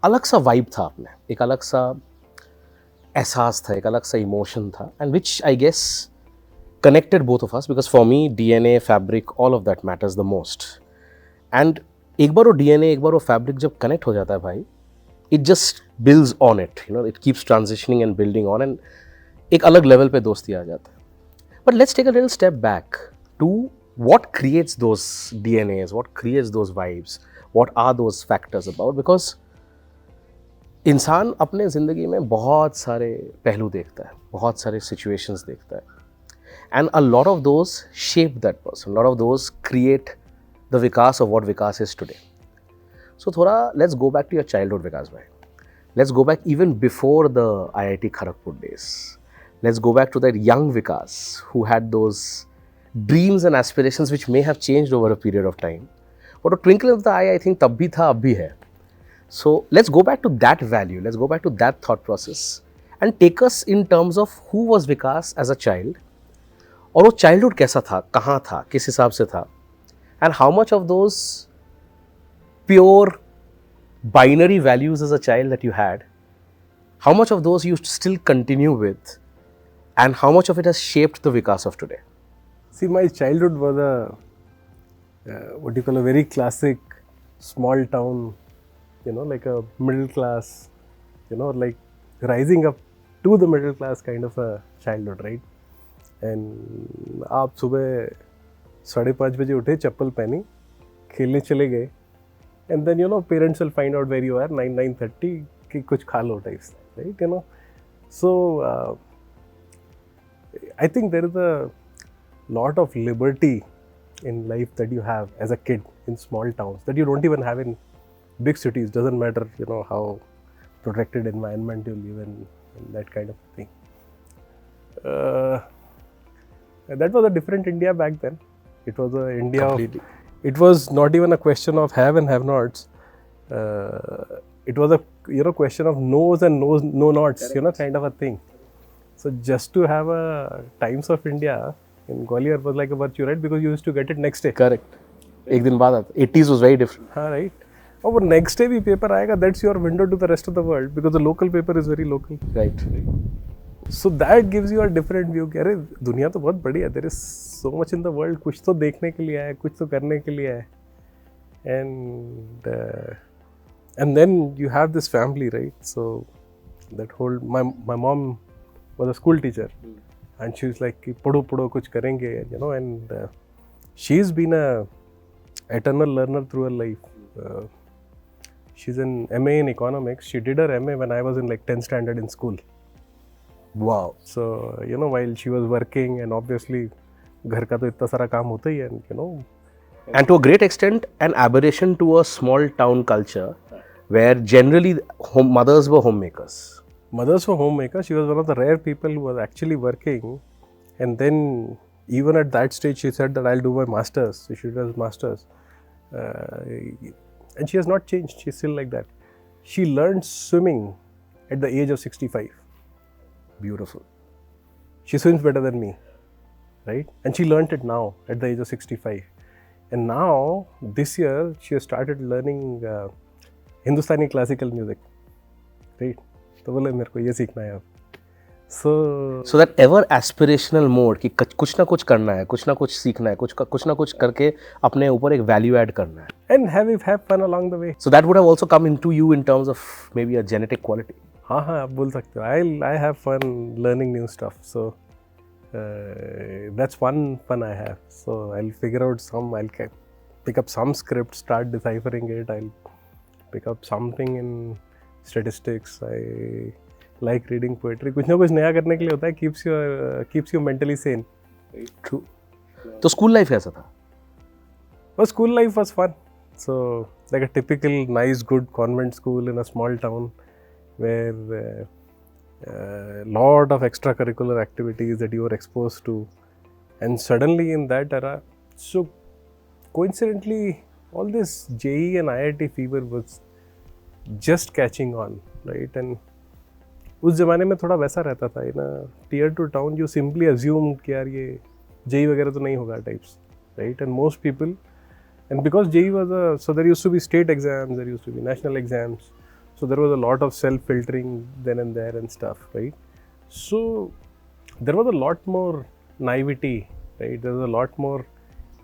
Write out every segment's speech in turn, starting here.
अलग सा वाइब था आपने, एक अलग सा एहसास था, एक अलग सा इमोशन था, and which I guess connected both of us because for me DNA, fabric, all of that matters the most. And एक बार वो DNA, एक बार वो fabric जब connect हो जाता है भाई, it just builds on it, you know, it keeps transitioning and building on, and एक अलग level पे दोस्ती आ जाता है. But let's take a little step back to what creates those DNAs, what creates those vibes, what are those factors about, because इंसान अपने ज़िंदगी में बहुत सारे पहलू देखता है, बहुत सारे situations देखता है. And a lot of those shape that person. A lot of those create the Vikas of what Vikas is today. So thora, let's go back to your childhood, Vikas bhai. Let's go back even before the IIT Kharagpur days. Let's go back to that young Vikas who had those dreams and aspirations which may have changed over a period of time. But a twinkle of the eye, I think, tab bhi tha, ab bhi hai. So let's go back to that value. Let's go back to that thought process and take us in terms of who was Vikas as a child. और वो childhood कैसा था, कहाँ था, किस हिसाब से था, and how much of those pure binary values as a child that you had, how much of those you still continue with, and how much of it has shaped the vikas of today? See, my childhood was what you call a very classic small town, like a middle class, like rising up to the middle class kind of a childhood, right? And आप सुबह 5:30 बजे उठे, चप्पल पहनी, खेलने चले गए, and then parents will find out where you are 9:30 कि कुछ खा लो types, right? So I think there is a lot of liberty in life that you have as a kid in small towns that you don't even have in big cities. Doesn't matter how protected environment you live in and that kind of thing. That was a different India back then. It was a India Completely. It was not even a question of have and have nots. It was a question of no's and no nots, kind of a thing. So just to have a Times of India in Gwalior was like a virtue, right? Because you used to get it next day. Correct. एक दिन बाद आता. 80s was very different. हाँ, right. और वो next day भी paper आएगा. That's your window to the rest of the world because the local paper is very local. Right. So that gives you a different view. कि अरे दुनिया तो बहुत बड़ी है. There is so much in the world. कुछ तो देखने के लिए है, कुछ तो करने के लिए है. And then you have this family, right? So that whole my mom was a school teacher. And she was like, पढ़ो कुछ करेंगे, and she's been a eternal learner through her life. She's an MA in economics. She did her MA when I was in like 10th standard in school. Wow. So, while she was working, and obviously घर का तो इतना सारा काम होता ही है, And to a great extent, an aberration to a small town culture where generally mothers were homemakers. Mothers were homemakers. She was one of the rare people who was actually working. And then, even at that stage, she said that I'll do my master's. So she does master's. And she has not changed. She's still like that. She learned swimming at the age of 65. Beautiful. She swims better than me, right? And she learned it now at the age of 65. And now, this year, she has started learning Hindustani classical music, right? तो बोले मेरे को ये सीखना है अब. So that ever aspirational mode कि कुछ ना कुछ करना है, कुछ ना कुछ सीखना है, कुछ ना कुछ करके अपने ऊपर एक value add करना है. And have fun along the way. So that would have also come into you in terms of maybe a genetic quality. हाँ आप बोल सकते हो. I have fun learning new stuff. So that's one fun I have. So I'll figure out I'll pick up some script, start deciphering it. I'll pick up something in statistics. I like reading poetry. कुछ ना कुछ नया करने के लिए होता है. Keeps you mentally sane. True. तो school life कैसा था? Well, school life was fun. So like a typical nice good convent school in a small town where lot of extracurricular activities that you were exposed to, and suddenly in that era, so coincidentally all this JEE and IIT fever was just catching on, right? And उस ज़माने में थोड़ा वैसा रहता था, tier 2 town you simply assume कि यार ये JEE वगैरह तो नहीं होगा types, right? And most people, and because JEE was so there used to be state exams, there used to be national exams, So there was a lot of self-filtering then and there and stuff, right? So there was a lot more naivety, right? There was a lot more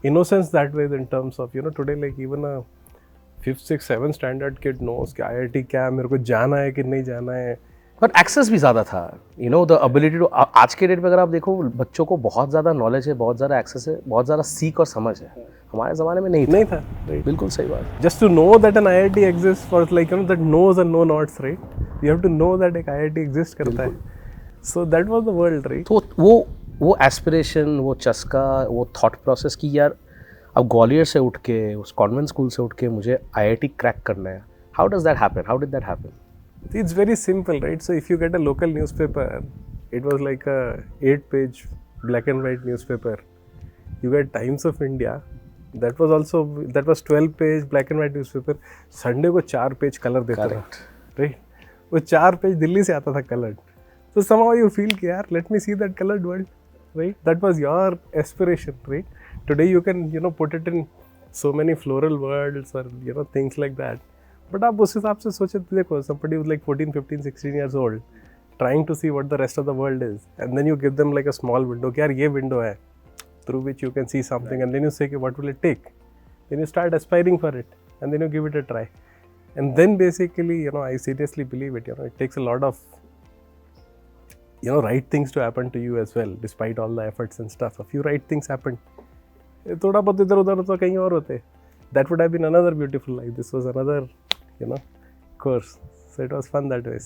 innocence that way in terms of, today like even a 5th, 6th, 7th standard kid knows कि IIT क्या है, मेरे को जाना है कि नहीं जाना है. पर एक्सेस भी ज़्यादा था, द एबिलिटी टू. आज के डेट में अगर आप देखो, बच्चों को बहुत ज़्यादा नॉलेज है, बहुत ज़्यादा एक्सेस है, बहुत ज़्यादा सीख और समझ है. हमारे ज़माने में नहीं था. बिल्कुल सही बात. Just to know that an IIT exists for like that knows and no nots, right? You have to know that एक IIT exists करता है. So that was the world, right? तो वो एस्पिरेशन, वो चस्का, वो थॉट प्रोसेस की यार अब ग्वालियर से उठ के, उस कॉन्वेंट स्कूल से उठ के मुझे IIT क्रैक करना है. How does that happen? How did that happen? It's very simple, right? So if you get a local newspaper, it was like a 8-page black and white newspaper. You get Times of India, that was 12-page black and white newspaper. Sunday को 4 page colour देता था, right? वो 4 page Delhi से आता था colored. So somehow you feel कि यार let me see that colored world, right? That was your aspiration, right? Today you can put it in so many floral worlds or things like that. But आप उस हिसाब से सोचे तो देखो, somebody was like 14, 15, 16 years old trying to see what the rest of the world is, and then you give them like a small window कि यार ये window है through which you can see something, and then you say what will it take, then you start aspiring for it, and then you give it a try, and then basically I seriously believe it, it takes a lot of right things to happen to you as well, despite all the efforts and stuff. A few right things happened, थोड़ा बहुत इधर उधर तो कहीं और होते, that would have been another beautiful life. This was another course, so it was fun that way.